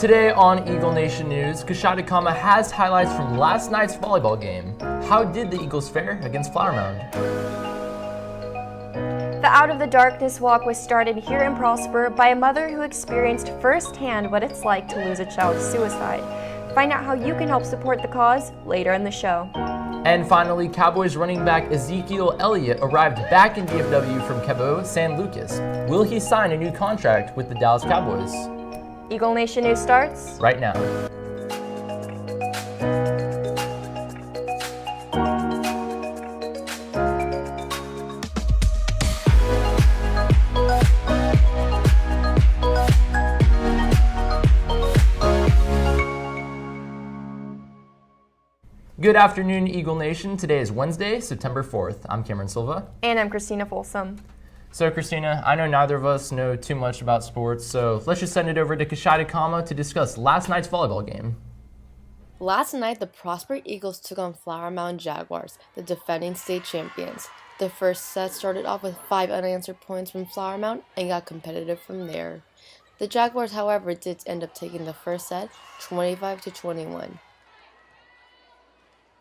Today on Eagle Nation News, Kashada Kama has highlights from last night's volleyball game. How did the Eagles fare against Flower Mound? The Out of the Darkness walk was started here in Prosper by a mother who experienced firsthand what it's like to lose a child to suicide. Find out how you can help support the cause later in the show. And finally, Cowboys running back Ezekiel Elliott arrived back in DFW from Cabo San Lucas. Will he sign a new contract with the Dallas Cowboys? Eagle Nation News starts right now. Good afternoon, Eagle Nation. Today is Wednesday, September 4th. I'm Cameron Silva. And I'm Christina Folsom. So, Christina, I know neither of us know too much about sports, so let's just send it over to Kashada Kama to discuss last night's volleyball game. Last night, the Prosper Eagles took on Flower Mound Jaguars, the defending state champions. The first set started off with 5 unanswered points from Flower Mound and got competitive from there. The Jaguars, however, did end up taking the first set 25-21.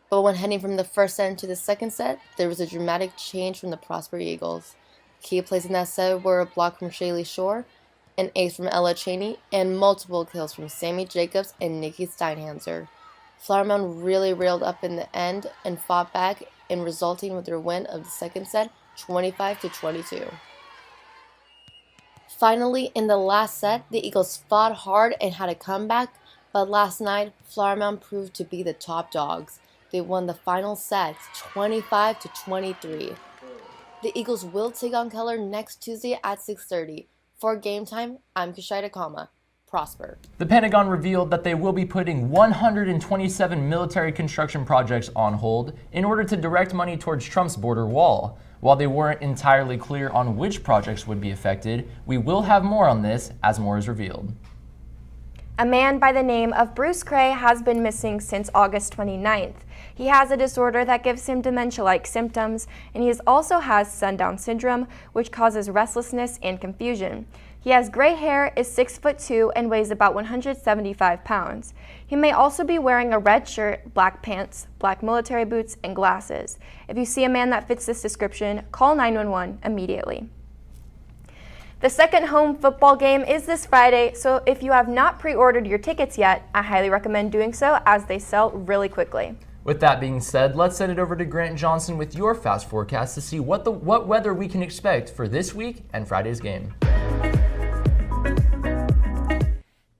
But when heading from the first set into the second set, there was a dramatic change from the Prosper Eagles. Key plays in that set were a block from Shaylee Shore, an ace from Ella Cheney, and multiple kills from Sammy Jacobs and Nikki Steinhanser. Flower Mound really reeled up in the end and fought back, and resulting with their win of the second set, 25-22. Finally, in the last set, the Eagles fought hard and had a comeback, but last night, Flower Mound proved to be the top dogs. They won the final set, 25-23. The Eagles will take on Keller next Tuesday at 6:30. For Game Time, I'm Kashida Kama. Prosper. The Pentagon revealed that they will be putting 127 military construction projects on hold in order to direct money towards Trump's border wall. While they weren't entirely clear on which projects would be affected, we will have more on this as more is revealed. A man by the name of Bruce Cray has been missing since August 29th. He has a disorder that gives him dementia-like symptoms, and he also has sundown syndrome, which causes restlessness and confusion. He has gray hair, is 6'2", and weighs about 175 pounds. He may also be wearing a red shirt, black pants, black military boots, and glasses. If you see a man that fits this description, call 911 immediately. The second home football game is this Friday, so if you have not pre-ordered your tickets yet, I highly recommend doing so as they sell really quickly. With that being said, let's send it over to Grant Johnson with your fast forecast to see what weather we can expect for this week and Friday's game.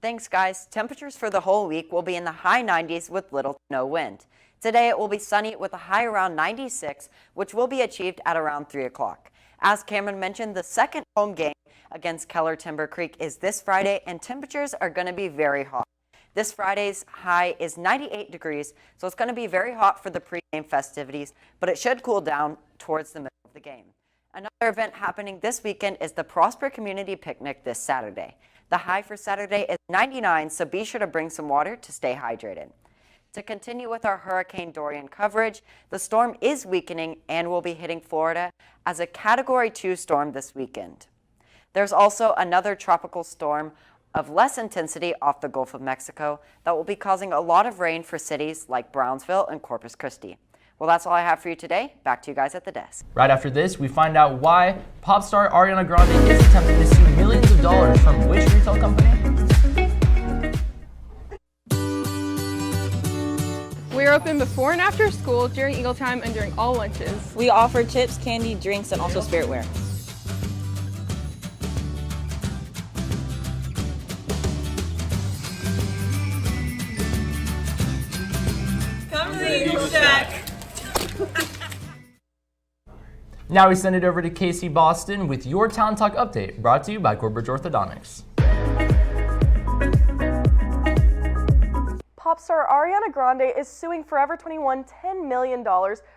Thanks, guys. Temperatures for the whole week will be in the high 90s with little to no wind. Today it will be sunny with a high around 96, which will be achieved at around 3 o'clock. As Cameron mentioned, the second home game against Keller Timber Creek is this Friday, and temperatures are going to be very hot. This Friday's high is 98 degrees, so it's going to be very hot for the pregame festivities, but it should cool down towards the middle of the game. Another event happening this weekend is the Prosper Community Picnic this Saturday. The high for Saturday is 99, so be sure to bring some water to stay hydrated. To continue with our Hurricane Dorian coverage, the storm is weakening and will be hitting Florida as a Category 2 storm this weekend. There's also another tropical storm of less intensity off the Gulf of Mexico that will be causing a lot of rain for cities like Brownsville and Corpus Christi. Well, that's all I have for you today. Back to you guys at the desk. Right after this, we find out why pop star Ariana Grande is attempting to sue millions of dollars from which retail company? We are open before and after school, during Eagle Time, and during all lunches. We offer chips, candy, drinks, and also spiritware. Come to the Eagle Shack. Now we send it over to Casey Boston with your Town Talk update, brought to you by Corbridge Orthodontics. Pop star Ariana Grande is suing Forever 21 $10 million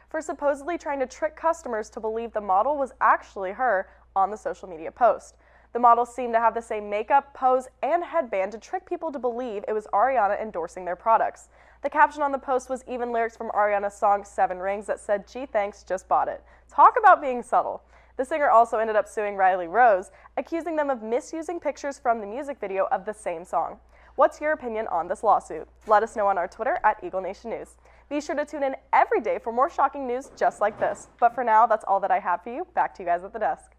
for supposedly trying to trick customers to believe the model was actually her on the social media post. The model seemed to have the same makeup, pose, and headband to trick people to believe it was Ariana endorsing their products. The caption on the post was even lyrics from Ariana's song 7 Rings that said, "Gee, thanks, just bought it." Talk about being subtle. The singer also ended up suing Riley Rose, accusing them of misusing pictures from the music video of the same song. What's your opinion on this lawsuit? Let us know on our Twitter at Eagle Nation News. Be sure to tune in every day for more shocking news just like this. But for now, that's all that I have for you. Back to you guys at the desk.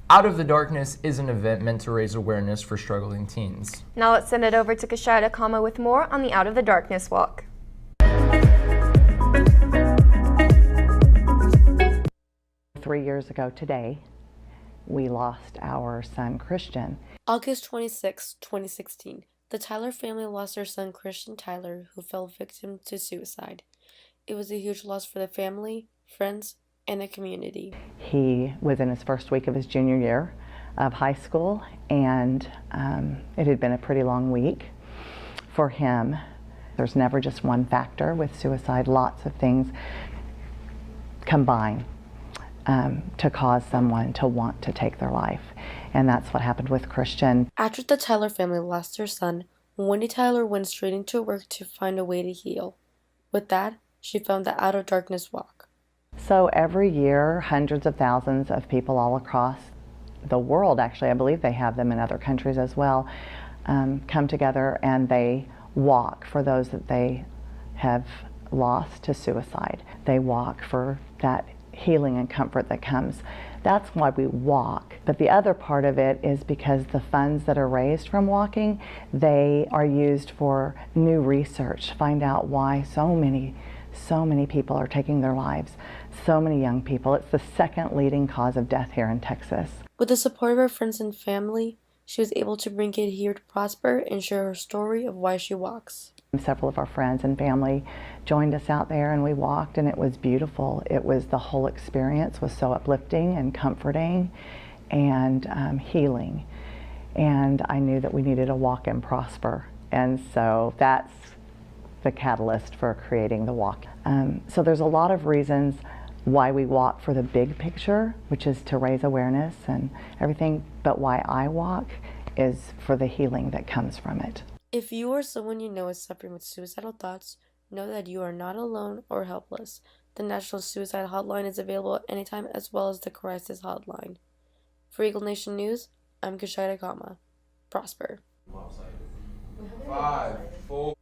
Out of the Darkness is an event meant to raise awareness for struggling teens. Now let's send it over to Kashida Kama with more on the Out of the Darkness walk. 3 years ago today, we lost our son Christian. August 26, 2016. The Tyler family lost their son Christian Tyler, who fell victim to suicide. It was a huge loss for the family, friends, and the community. He was in his first week of his junior year of high school, and it had been a pretty long week for him. There's never just one factor with suicide. Lots of things combine to cause someone to want to take their life. And that's what happened with Christian. After the Tyler family lost their son, Wendy Tyler went straight into work to find a way to heal. With that, she found the Out of Darkness walk. So every year, hundreds of thousands of people all across the world, actually, I believe they have them in other countries as well, come together and they walk for those that they have lost to suicide. They walk for that healing and comfort that comes. That's why we walk. But the other part of it is because the funds that are raised from walking, they are used for new research, find out why so many people are taking their lives, so many young people. It's the second leading cause of death here in Texas. With the support of her friends and family, she was able to bring it here to Prosper and share her story of why she walks. Several of our friends and family joined us out there and we walked, and it was beautiful. It was, the whole experience was so uplifting and comforting and healing. And I knew that we needed a walk in Prosper. And so that's the catalyst for creating the walk. So there's a lot of reasons why we walk for the big picture, which is to raise awareness and everything, but why I walk is for the healing that comes from it. If you or someone you know is suffering with suicidal thoughts, know that you are not alone or helpless. The National Suicide Hotline is available anytime, as well as the Crisis Hotline. For Eagle Nation News, I'm Kashida Kama. Prosper. 5, 4.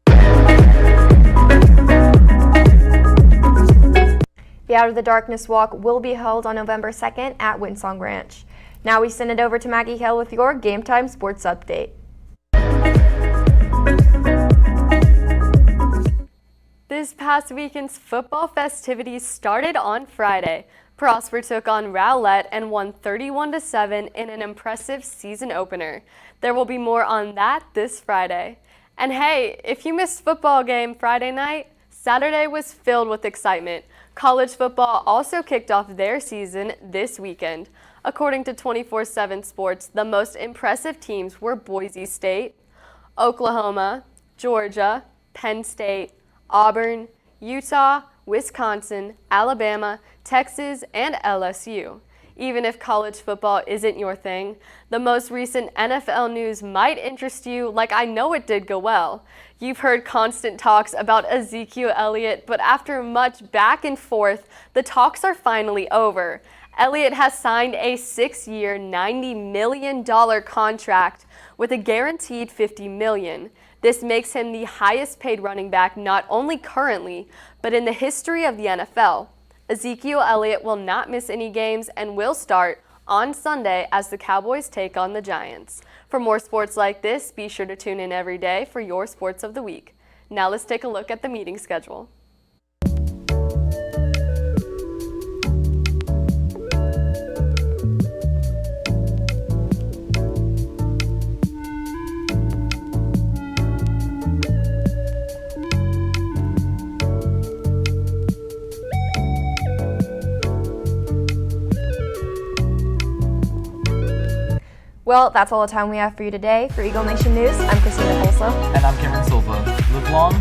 The Out of the Darkness walk will be held on November 2nd at Winsong Ranch. Now we send it over to Maggie Hill with your Game Time Sports Update. This past weekend's football festivities started on Friday. Prosper took on Rowlett and won 31-7 in an impressive season opener. There will be more on that this Friday. And hey, if you missed football game Friday night, Saturday was filled with excitement. College football also kicked off their season this weekend. According to 24/7 Sports, the most impressive teams were Boise State, Oklahoma, Georgia, Penn State, Auburn, Utah, Wisconsin, Alabama, Texas, and LSU. Even if college football isn't your thing, the most recent NFL news might interest you like I know it did go well. You've heard constant talks about Ezekiel Elliott, but after much back and forth, the talks are finally over. Elliott has signed a 6-year, $90 million contract with a guaranteed $50 million. This makes him the highest paid running back not only currently, but in the history of the NFL. Ezekiel Elliott will not miss any games and will start on Sunday as the Cowboys take on the Giants. For more sports like this, be sure to tune in every day for your Sports of the Week. Now let's take a look at the meeting schedule. Well, that's all the time we have for you today. For Eagle Nation News, I'm Christina Bolso. And I'm Cameron Silva. Live long,